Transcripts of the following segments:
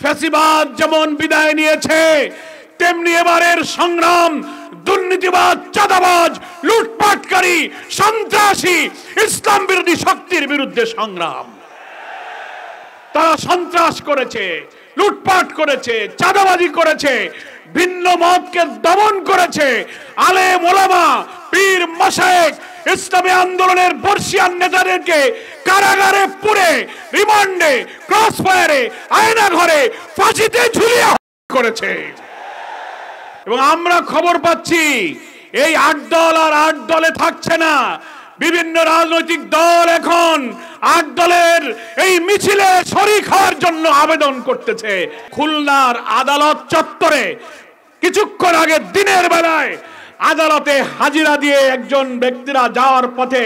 ফ্যাসিবাদ যেমন বিদায় নিয়েছে, তেমনি এবারের সংগ্রাম দুর্নীতিবাদ, চাঁদাবাজ, লুটপাটকারী, সন্ত্রাসী, ইসলাম বিরোধী শক্তির বিরুদ্ধে সংগ্রাম। তারা সন্ত্রাস করেছে, লুটপাট করেছে, চাঁদাবাজি করেছে, ভিন্ন মতকে দমন করেছে, আলেম ওলামা, পীর মাশায়েখ, ইসলামী আন্দোলনের বর্ষিয়ান নেতাদেরকে কারাগারে পুরে, রিমান্ডে, ক্রসফায়ারে, আয়না ঘরে, ফাঁসিতে ঝুলিয়ে করেছে। এবং আমরা খবর পাচ্ছি এই ৮ দল আর ৮ দলে থাকছে না। বিভিন্ন রাজনৈতিক দল এখন ৮ দলের এই মিছিলে শরীক হওয়ার জন্য আবেদন করতেছে। খুলনার আদালত চত্বরে কিছুক্ষণ আগে দিনের বেলায় আদালতে হাজিরা দিয়ে একজন ব্যক্তিরা যাওয়ার পথে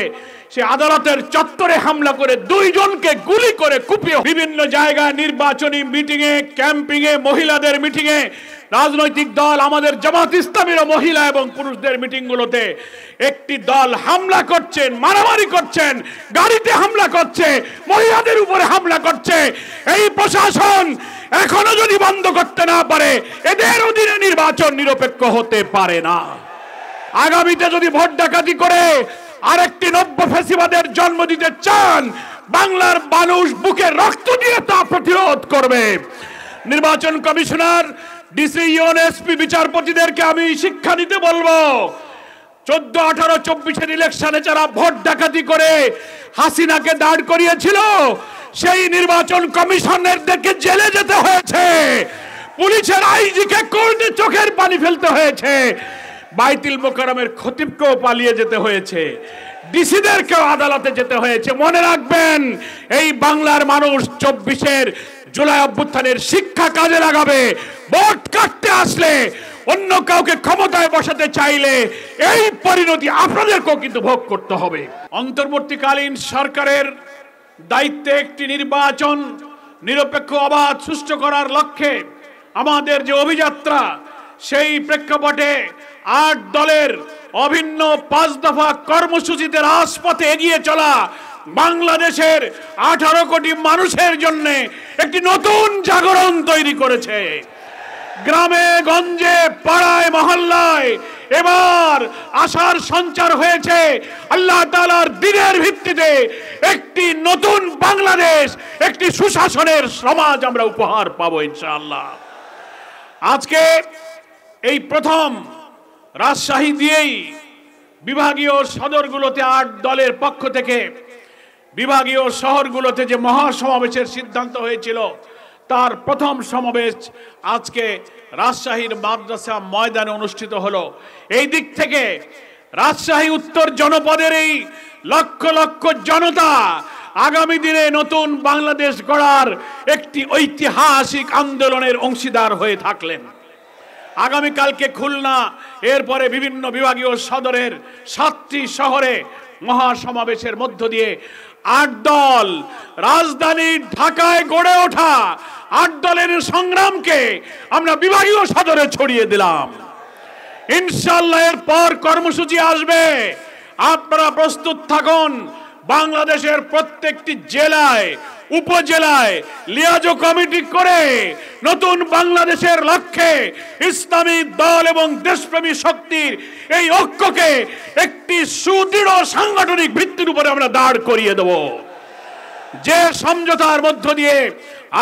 সে আদালতের চত্বরে হামলা করে 2 জনকে গুলি করে কুপিয়ে বিভিন্ন জায়গায় নির্বাচনী মিটিংয়ে, ক্যাম্পিংয়ে, মহিলাদের মিটিংয়ে, রাজনৈতিক দল আমাদের জামাত ইসলামীর মহিলা এবং পুরুষদের মিটিংগুলোতে একটি দল হামলা করছেন, মারামারি করছেন, গাড়িতে হামলা করছে, মহিলাদের উপরে হামলা করছে। এই প্রশাসন এখনো যদি বন্ধ করতে না পারে, এদের অধীনে নির্বাচন নিরপেক্ষ হতে পারে না। আগামীতে যদি ভোট ডাকাতি করে আরেকটি নব্য ফ্যাসিবাদের জন্ম দিতে চান, বাংলার মানুষ বুকে রক্ত দিয়ে তা প্রতিরোধ করবে। নির্বাচন কমিশনার, ডিসি, ইউএন, এসপি, বিচারপতিদেরকে আমি শিক্ষা দিতে বলবো, 14, 18, 24 ইলেকশনে যারা ভোট ডাকাতি করে হাসিনাকে দাঁড় করিয়েছিল, সেই নির্বাচন কমিশনারদেরকে জেলে যেতে হয়েছে, পুলিশের আইজিকে কোর্টে চোখের পানি ফেলতে হয়েছে, বাইতুল মোকাররমের খতিবকেও পালিয়ে যেতে হয়েছে, ডিসিদেরকেও আদালতে যেতে হয়েছে। মনে রাখবেন, এই বাংলার মানুষ 24 জুলাই অভ্যুত্থানের শিক্ষা কাজে লাগাবে। ভোট কাটতে আসলে, অন্য কাউকে ক্ষমতায় বসাতে চাইলে এই পরিণতি আপনাদেরকেও কিন্তু ভোগ করতে হবে। অন্তর্বর্তীকালীন সরকারের দায়িত্বে একটি নির্বাচন নিরপেক্ষ, অবাধ, সুষ্ঠু করার লক্ষ্যে আমাদের যে অভিযাত্রা, সেই প্রেক্ষাপটে ৮ দলের অভিন্ন 5 দফা কর্মসূচিতে রাজপথে এগিয়ে চলা বাংলাদেশের 18 কোটি মানুষের জন্য একটি নতুন জাগরণ তৈরি করেছে। গ্রামে গঞ্জে, পাড়ায় মহল্লায় এবার আশার সঞ্চার হয়েছে। আল্লাহ তাআলার দ্বীনের ভিত্তিতে একটি নতুন বাংলাদেশ, একটি সুশাসনের সমাজ আমরা উপহার পাবো ইনশাআল্লাহ। আজকে এই প্রথম রাজশাহী দিয়েই বিভাগীয় সদরগুলোতে ৮ দলের পক্ষ থেকে বিভাগীয় শহরগুলোতে যে মহাসমাবেশের সিদ্ধান্ত হয়েছিল, তার প্রথম সমাবেশ আজকে রাজশাহীর মাদ্রাসা ময়দানে অনুষ্ঠিত হলো। এই দিক থেকে রাজশাহী উত্তর জনপদের এই লক্ষ লক্ষ জনতা আগামী দিনে নতুন বাংলাদেশ গড়ার একটি ঐতিহাসিক আন্দোলনের অংশীদার হয়ে থাকলেন। আগামীকালকে খুলনা, এরপরে বিভিন্ন বিভাগীয় সদরের 7টি শহরে মহাসমাবেশের মধ্য দিয়ে ৮ দল, রাজধানী ঢাকায় গড়ে ওঠা ৮ দলের সংগ্রামকে আমরা বিভাগীয় সদরে ছড়িয়ে দিলাম। ইনশাআল্লাহ এরপর কর্মসূচি আসবে, আপনারা প্রস্তুত থাকুন। বাংলাদেশের প্রত্যেকটি জেলায়, উপজেলায় লিয়াজো কমিটি করে নতুন বাংলাদেশের লক্ষ্যে ইসলামী দল এবং দেশপ্রেমী শক্তির এই ঐক্যকে একটি সুদৃঢ় সাংগঠনিক ভিত্তির উপরে আমরা দাঁড় করিয়ে দেব, যে সমঝোতার মধ্য দিয়ে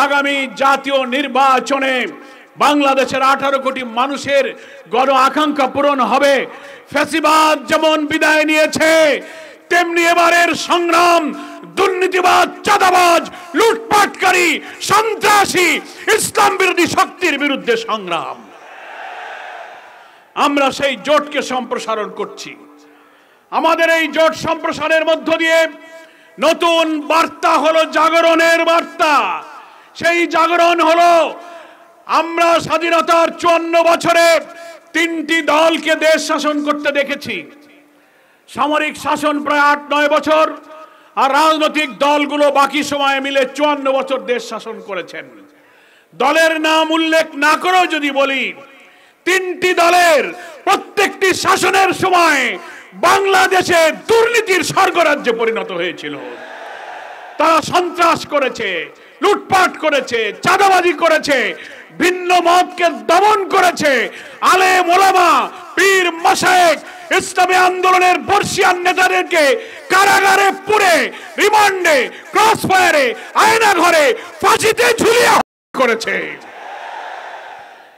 আগামী জাতীয় নির্বাচনে বাংলাদেশের 18 কোটি মানুষের গণ আকাঙ্ক্ষা পূরণ হবে। ফ্যাসিবাদ যেমন বিদায় নিয়েছে, তেমনি এবারের সংগ্রাম দুর্নীতিবাদ, চাঁদাবাজ, লুটপাটকারী, সন্ত্রাসী, ইসলাম বিরোধী শক্তির বিরুদ্ধে সংগ্রাম। আমরা সেই জোটকে সম্প্রসারণ করছি। আমাদের এই জোট সম্প্রসারের মধ্য দিয়ে নতুন বার্তা হলো জাগরণের বার্তা। সেই জাগরণ হলো, আমরা স্বাধীনতার 54 বছরে 3টি দলকে দেশ শাসন করতে দেখেছি। সামরিক শাসন প্রায় 8-9 বছর, আর রাজনৈতিক দলগুলো বাকি সময় মিলে 54 বছর দেশ শাসন করেছেন। দলের নাম উল্লেখ না করেও যদি বলি, 3টি দলের প্রত্যেকটি শাসনের সময় বাংলাদেশে দুর্নীতির স্বর্গরাজ্যে পরিণত হয়েছিল। তারা সন্ত্রাস করেছে, লুটপাট করেছে, চাঁদাবাজি করেছে, ভিন্ন মতকে দমন করেছে, আলেম ওলামা পীর মাশায়েখ ইসলামী আন্দোলনের বর্ষিয়ান নেতাদেরকে কারাগারে পুরে, রিমান্ডে, ক্রসফায়ারে, আয়না ঘরে, ফাঁসিতে ঝুলিয়ে করেছে।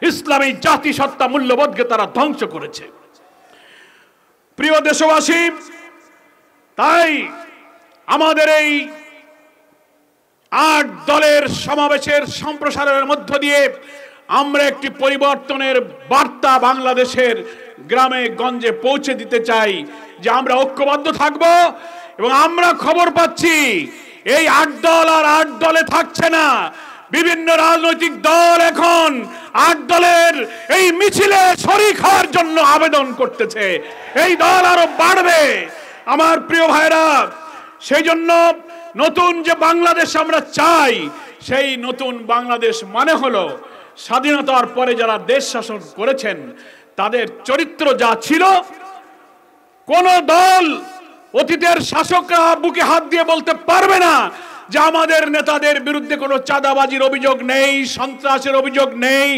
ইসলামী জাতিসত্তা মূল্যবোধকে তারা ধ্বংস করেছে। প্রিয় দেশবাসী, তাই আমাদের এই 8 দলের সমাবেশের সম্প্রসারণের মধ্য দিয়ে আমরা একটি পরিবর্তনের বার্তা বাংলাদেশের গ্রামে গঞ্জে পৌঁছে দিতে চাই যে আমরা ঐক্যবদ্ধ থাকব। এবং আমরা খবর পাচ্ছি এই 8 দল আর 8 দলে থাকছে না। বিভিন্ন রাজনৈতিক দল এখন 8 দলের এই মিছিলে শরীক হওয়ার জন্য আবেদন করতেছে। এই দল আরো বাড়বে আমার প্রিয় ভাইরা। সেই জন্য নতুন যে বাংলাদেশ আমরা চাই, সেই নতুন বাংলাদেশ মানে হলো স্বাধীনতার পরে যারা দেশ শাসন করেছেন তাদের চরিত্র যা ছিল, কোন দল অতীতের শাসকরা বুকে হাত দিয়ে বলতে পারবে না যে আমাদের নেতাদের বিরুদ্ধে কোনো চাঁদাবাজির অভিযোগ নেই, সন্ত্রাসের অভিযোগ নেই,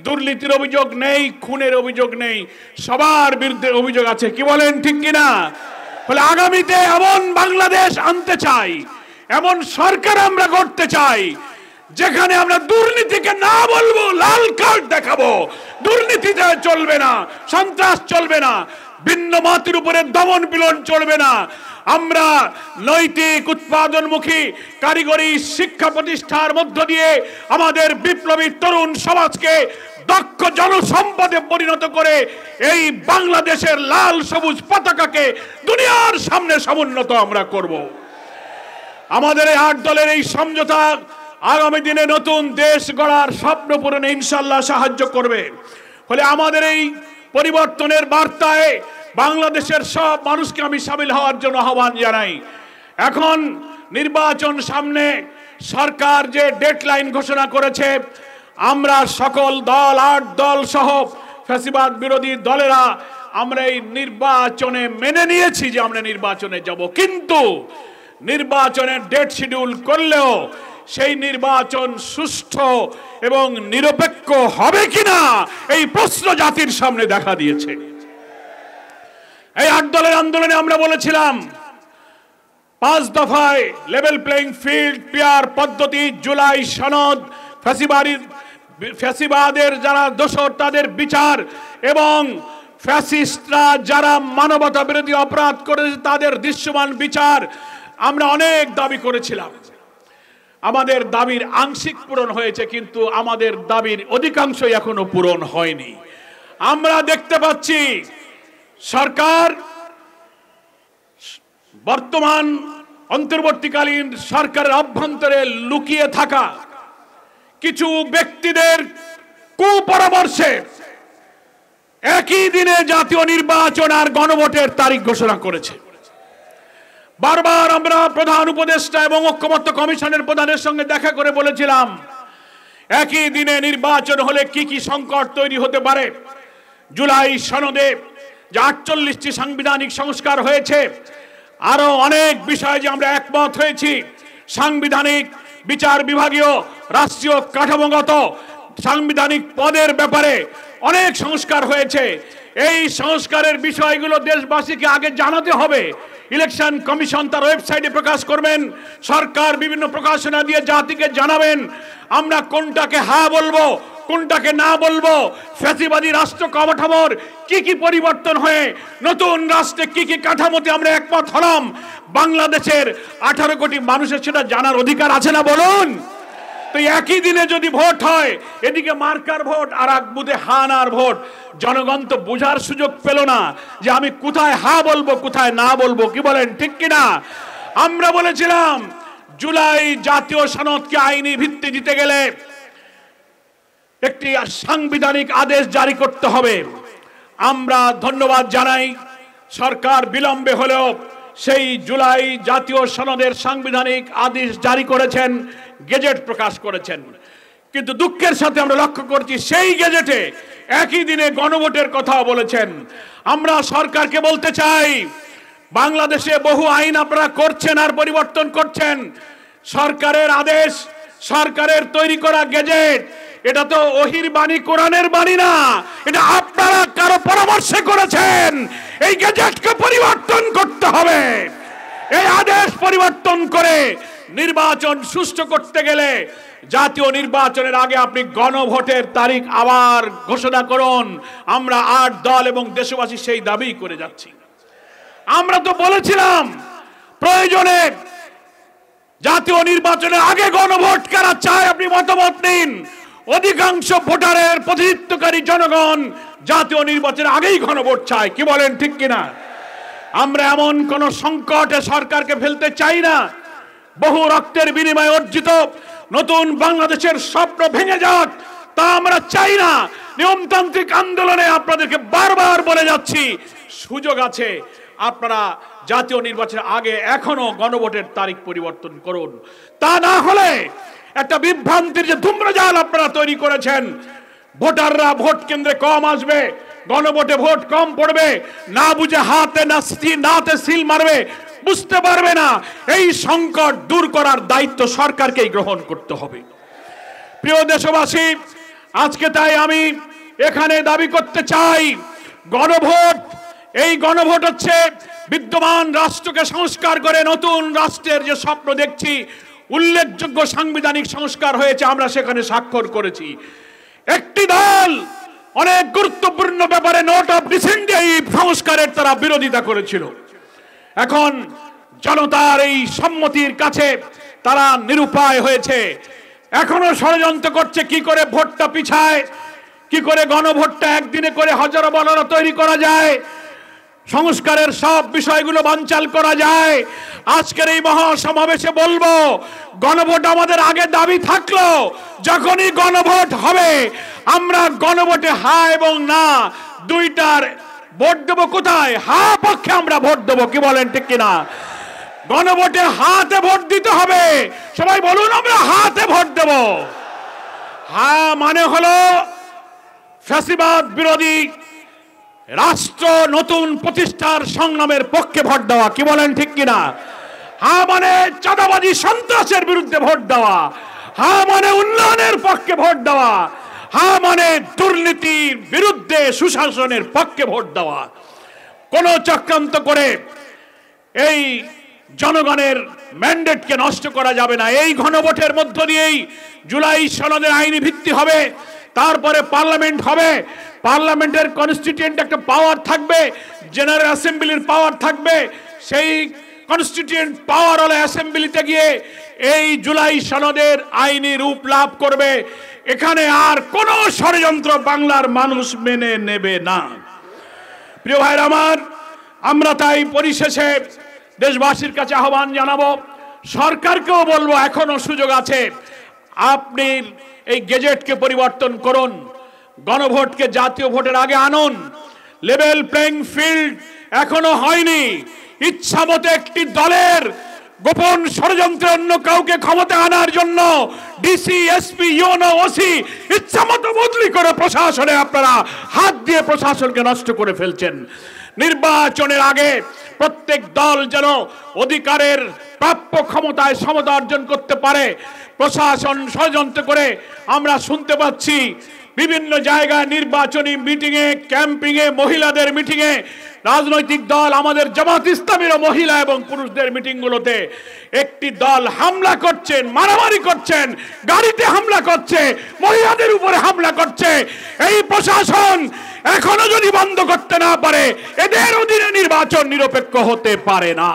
দুর্নীতির অভিযোগ নেই, খুনের অভিযোগ নেই। সবার বিরুদ্ধে অভিযোগ আছে। কি বলেন, ঠিক কিনা? ফলে আগামীতে এমন বাংলাদেশ আনতে চাই, এমন সরকার আমরা করতে চাই যেখানে আমরা দুর্নীতিকে না বলবো, লাল কার্ড দেখাবো। দুর্নীতিতে চলবে না, সন্ত্রাস চলবে না, ভিন্ন মতের উপরে দমন পীড়ন চলবে না। আমরা নৈতিক উৎপাদনমুখী কারিগরি শিক্ষা প্রতিষ্ঠার মধ্য দিয়ে আমাদের বিপ্লবী তরুণ সমাজকে দক্ষ জনসম্পদে পরিণত করে এই বাংলাদেশের লাল সবুজ পতাকাকে দুনিয়ার সামনে সমুন্নত আমরা করব। আমাদের এই 8 দলের এই সমঝোতা আগামী দিনে নতুন দেশ গড়ার স্বপ্ন পূরণে ইনশাআল্লাহ সাহায্য করবে। ফলে আমাদের এই পরিবর্তনের বার্তায় বাংলাদেশের সব মানুষকে আমি সামিল হওয়ার জন্য আহ্বান জানাই। এখন নির্বাচন সামনে, সরকার যে ডেডলাইন ঘোষণা করেছে, আমরা সকল দল 8 দল সহ ফ্যাসিবাদ বিরোধী দলেরা আমরা এই নির্বাচনে মেনে নিয়েছি যে আমরা নির্বাচনে যাব। কিন্তু নির্বাচনের ডেট শিডিউল করলেও সেই নির্বাচন সুষ্ঠু এবং নিরপেক্ষ হবে কিনা এই প্রশ্ন জাতির সামনে দেখা দিয়েছে। এই 8 দলের আন্দোলনে আমরা বলেছিলাম 5 দফায় লেভেল প্লেইং ফিল্ড, পিয়ার পদ্ধতি, জুলাই সনদ, ফ্যাসিবাদের যারা দোষর তাদের বিচার এবং ফ্যাসিস্টরা যারা মানবতা বিরোধী অপরাধ করেছে তাদের দৃশ্যমান বিচার। আমরা অনেক দাবি করেছিলাম। আমাদের দাবির আংশিক পূরণ হয়েছে, কিন্তু আমাদের দাবির অধিকাংশই এখনো পূরণ হয়নি। আমরা দেখতে পাচ্ছি সরকার, বর্তমান অন্তর্বর্তীকালীন সরকারের অভ্যন্তরে লুকিয়ে থাকা কিছু ব্যক্তিদের কুপরামর্শে একই দিনে জাতীয় নির্বাচন আর গণভোটের তারিখ ঘোষণা করেছে। বারবার আমরা প্রধান উপদেষ্টা এবং ঐক্যমত্য কমিশনের প্রধানের সঙ্গে দেখা করে বলেছিলাম একই দিনে নির্বাচন হলে কি কি সংকট তৈরি হতে পারে। জুলাই সনদে যে 48টি সাংবিধানিক সংস্কার হয়েছে, আরো অনেক বিষয়ে যে আমরা একমত হয়েছি, সাংবিধানিক বিচার বিভাগীয় রাষ্ট্রীয় কাঠামোগত সাংবিধানিক পদের ব্যাপারে অনেক সংস্কার হয়েছে। এই সংস্কারের বিষয়গুলো দেশবাসীকে আগে জানাতে হবে। ইলেকশন কমিশন তার ওয়েবসাইটে প্রকাশ করবেন, সরকার বিভিন্ন প্রকাশনা দিয়ে জাতিকে জানাবেন আমরা কোনটাকে হ্যাঁ বলবো, কোনটাকে না বলবো। ফ্যাসিবাদী রাষ্ট্র কাঠামোর কি কি পরিবর্তন হয়ে নতুন রাষ্ট্রে কি কি কাঠামোতে আমরা একমত হলাম, বাংলাদেশের 18 কোটি মানুষের সেটা জানার অধিকার আছে না বলুন? তো একই দিনে যদি ভোট হয়, এদিকে মার্কার ভোট আর এক বুথে হানার ভোট, জনগণ তো বোঝার সুযোগ পেল না যে আমি কোথায় হ্যাঁ বলবো কোথায় না বলবো। কি বলেন, ঠিক কিনা? আমরা বলেছিলাম জুলাই জাতীয় সনদকে আইনি ভিত্তি দিতে গেলে একটি সাংবিধানিক আদেশ জারি করতে হবে। আমরা ধন্যবাদ জানাই সরকার বিলম্বে হলেও সেই জুলাই জাতীয় সনদের সাংবিধানিক আদেশ জারি করেছেন, গেজেট প্রকাশ করেছেন। কিন্তু দুঃখের সাথে আমরা লক্ষ্য করছি সেই গেজেটে একই দিনে গণভোটের কথা বলেছেন। আমরা সরকারকে বলতে চাই, বাংলাদেশে বহু আইন আপনারা করছেন আর পরিবর্তন করছেন, সরকারের আদেশ সরকারের তৈরি করা গেজেট, এটা তো ওহির বাণী, কোরআনের বাণী না, এটা আপনারা কারো পরামর্শে করেছেন। এই গেজেটকে পরিবর্তন করতে হবে। এই আদেশ পরিবর্তন করে নির্বাচন সুষ্ঠু করতে গেলে জাতীয় নির্বাচনের আগে আপনি গণভোটের তারিখ আবার ঘোষণা করুন। আমরা 8 দল এবং দেশবাসী সেই দাবি করে যাচ্ছি। আমরা তো বলেছিলাম প্রয়োজনে জাতীয় নির্বাচনের আগে গণভোট কারা চায় আপনি মতামত নিন। অধিকাংশ ভোটারের প্রতিনিধিত্বকারী জনগণ জাতীয় নির্বাচনের আগেই গণভোট চায়। কি বলেন, ঠিক কিনা? আমরা এমন কোন সংকটে সরকারকে ফেলতে চাই না। বহু রক্তের বিনিময়ে অর্জিত নতুন বাংলাদেশের স্বপ্ন ভেঙে যাক, তা আমরা চাই না। নিয়মতান্ত্রিক আন্দোলনে আপনাদেরকে বারবার বলে যাচ্ছি, সুযোগ আছে, আপনারা জাতীয় নির্বাচনের আগে এখনো গণভোটের তারিখ পরিবর্তন করুন। তা না হলে একটা বিভ্রান্তির যে ধূম্রজাল আপনারা তৈরি করেছেন, ভোটাররা ভোট কেন্দ্রে কম আসবে, গণভোটে ভোট কম পড়বে, না বুঝে হাতে সিল মারবে, বুঝতে পারবে না। এই সংকট দূর করার দায়িত্ব সরকারকেই গ্রহণ করতে হবে। প্রিয় দেশবাসী, আজকে তাই আমি এখানে দাবি করতে চাই, গণভোট, এই গণভোট হচ্ছে বিদ্যমান রাষ্ট্রকে সংস্কার করে নতুন রাষ্ট্রের যে স্বপ্ন দেখছি, উল্লেখযোগ্য সাংবিধানিক সংস্কার হয়েছে, আমরা সেখানে স্বাক্ষর করেছি। একটি দল অনেক গুরুত্বপূর্ণ ব্যাপারে নোট অফ ডিসেন্ট এই সংস্কারের তারা বিরোধিতা করেছিল। এখন জনতার এই সম্মতির কাছে তারা নিরুপায় হয়েছে। এখনো ষড়যন্ত্র করছে কি করে ভোটটা পিছায়, কি করে গণভোটটা একদিনে করে হাজারো বলারা তৈরি করা যায়, সংস্কারের সব বিষয়গুলো বানচাল করা যায়। আজকের এই মহাসমাবেশে বলবো, গণভোট আমাদের আগে দাবি থাকলো, যখনই গণভোট হবে আমরা গণভোটে হা এবং না দুইটার ভোট দেবো। কোথায়? হা পক্ষে আমরা ভোট দেবো। কি বলেন, ঠিক কিনা? গণভোটে হাতে ভোট দিতে হবে। সবাই বলুন, আমরা হাতে ভোট দেব। হা মানে হলো ফ্যাসিবাদ বিরোধী রাষ্ট্র নতুন প্রতিষ্ঠার সংগ্রামের পক্ষে ভোট দেওয়া। কি বলেন, ঠিক কিনা? হা মানে চাঁদাবাজি সন্ত্রাসের বিরুদ্ধে ভোট দেওয়া। হা মানে উন্নয়নের পক্ষে ভোট দেওয়া। হা মানে দুর্নীতির বিরুদ্ধে সুশাসনের পক্ষে ভোট দেওয়া। কোন চক্রান্ত করে এই জনগণের ম্যান্ডেটকে নষ্ট করা যাবে না। এই গণভোটের মধ্য দিয়েই জুলাই সনদের আইনি ভিত্তি হবে, তারপরে পার্লামেন্ট হবে। পার্লামেন্টের কনস্টিটিউয়েন্ট একটা পাওয়ার থাকবে, জেনারেল অ্যাসেম্বলির পাওয়ার থাকবে। সেই কনস্টিটিউয়েন্ট পাওয়ার হলে অ্যাসেম্বলিতে গিয়ে এই জুলাই সনদের আইনি রূপ লাভ করবে। এখানে আর কোনো ষড়যন্ত্র বাংলার মানুষ মেনে নেবে না। প্রিয় ভাইরা আমার, আমরা তাই পরিশেষে দেশবাসীর কাছে আহ্বান জানাবো, সরকারকেও বলবো এখনো সুযোগ আছে, আপনি এই গেজেটকে পরিবর্তন করুন, গণভোটকে জাতীয় ভোটের আগে আনুন। লেভেল প্লেইং ফিল্ড এখনো হয়নি। ইচ্ছামতো একটি দলের গোপন ষড়যন্ত্রে অন্য কাউকে ক্ষমতা আনার জন্য ডিসি, এসপি, ইউনো, ওসি ইচ্ছামতো বদলি করে প্রশাসনে আপনারা হাত দিয়ে প্রশাসনকে নষ্ট করে ফেলছেন। নির্বাচনের আগে প্রত্যেক দল যেন অধিকারের প্রাপ্য ক্ষমতায় সমতা অর্জন করতে পারে। প্রশাসন ষড়যন্ত্র করে আমরা শুনতে পাচ্ছি বিভিন্ন জায়গায় নির্বাচনী মিটিংয়ে, ক্যাম্পিংয়ে, মহিলাদের মিটিংয়ে, রাজনৈতিক দল, আমাদের জামাত ইসলামীর মহিলা এবং পুরুষদের মিটিংগুলোতে একটি দল হামলা করছেন, মারামারি করছেন, গাড়িতে হামলা করছে, মহিলাদের উপরে হামলা করছে। এই প্রশাসন এখনো যদি বন্ধ করতে না পারে, এদের অধীনে নির্বাচন নিরপেক্ষ হতে পারে না।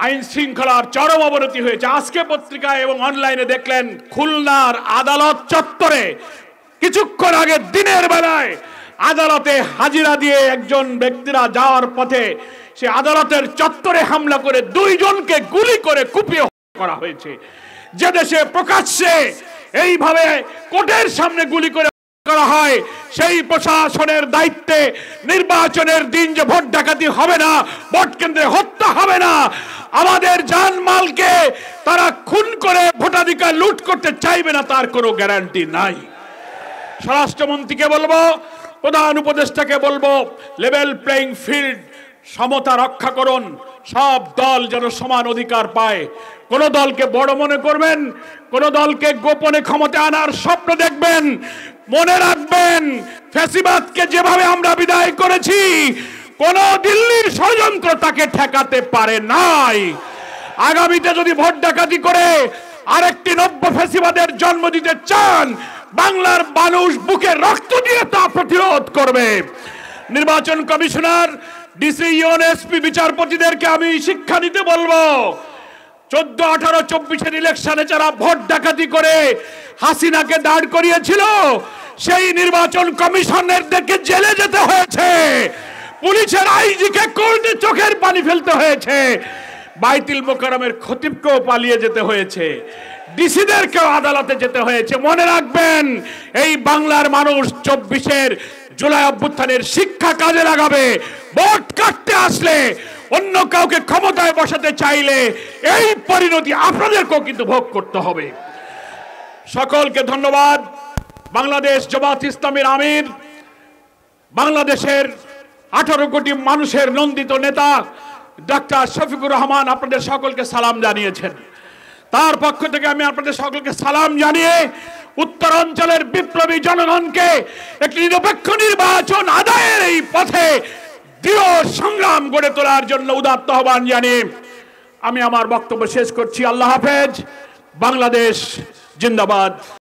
আইন শৃঙ্খলার চরম অবনতি হয়েছে। আজকে পত্রিকায় এবং অনলাইনে দেখলেন, খুলনার আদালত চত্বরে কিছুক্ষণ আগে দিনের বেলায় আদালতে হাজিরা দিয়ে একজন ব্যক্তিরা যাওয়ার পথে সে আদালতের চত্বরে হামলা করে 2 জনকে গুলি করে কুপিয়ে করা হয়েছে। যে দেশে প্রকাশ্যে এইভাবে কোর্টের সামনে গুলি করে করা হয়, সেই প্রশাসনের দায়িত্বে নির্বাচনের দিন যে ভোট ডাকাতি হবে না, ভোট কেন্দ্রে হত্যা হবে না, আমাদের জানমালকে তারা খুন করে ভোটাধিকার লুট করতে চাইবে না, তার কোনো গ্যারান্টি নাই। স্বরাষ্ট্রমন্ত্রীকে বলবো, প্রধান উপদেষ্টাকে বলবো, লেভেল প্লেইং ফিল্ড সমতা রক্ষা করুন, সব দল যেন সমান অধিকার পায়। কোন দলকে বড় মনে করবেন, কোন দলকে গোপনে ক্ষমতা আনার স্বপ্ন দেখবেন, মনে রাখবেন ফ্যাসিবাদকে যেভাবে আমরা বিদায় করেছি, কোন দিল্লির ষড়যন্ত্র তাকে ঠেকাতে পারে নাই। আগামীতে যদি ভোট ডাকাতি করে আরেকটি নব্য ফ্যাসিবাদের জন্ম দিতে চান, বাংলার মানুষ বুকে রক্ত দিয়ে তা প্রতিরোধ করবে। নির্বাচন কমিশনার, ডিসি, ইউএনএসপি, বিচারপতিদেরকে আমি শিক্ষা দিতে বলবো, 14, 18, 24 ইলেকশনে যারা ভোট ডাকাতি করে হাসিনাকে দাঁড় করিয়েছিল, সেই নির্বাচন কমিশনারদেরকে জেলে যেতে হয়েছে, পুলিশের আইজিকে কোর্টে চোখের পানি ফেলতে হয়েছে, বাইতুল মোকাররমের খতিবকেও পালিয়ে যেতে হয়েছে, ডিসিদেরকেও আদালতে যেতে হয়েছে। মনে রাখবেন, এই বাংলার মানুষ 24-এর জুলাই অভ্যুত্থানের শিক্ষা কাজে লাগাবে। ভোট কাটতে আসলে, অন্য কাউকে ক্ষমতায় বসাতে চাইলে এই পরিণতি আপনাদেরকেও কিন্তু ভোগ করতে হবে। সকলকে ধন্যবাদ। বাংলাদেশ জামাত ইসলামীর আমির, বাংলাদেশের 18 কোটি মানুষের নন্দিত নেতা ডক্টর শফিকুর রহমান আপনাদের সকলকে সালাম জানিয়েছেন। তার পক্ষ থেকে আমি আপনাদের সকলকে সালাম জানিয়ে উত্তরাঞ্চলের বিপ্লবী জনগণকে একটি নিরপেক্ষ নির্বাচন আদায়ের এই পথে দৃঢ় সংগ্রাম গড়ে তোলার জন্য উদাত্ত আহ্বান জানিয়ে আমি আমার বক্তব্য শেষ করছি। আল্লাহ হাফেজ। বাংলাদেশ জিন্দাবাদ।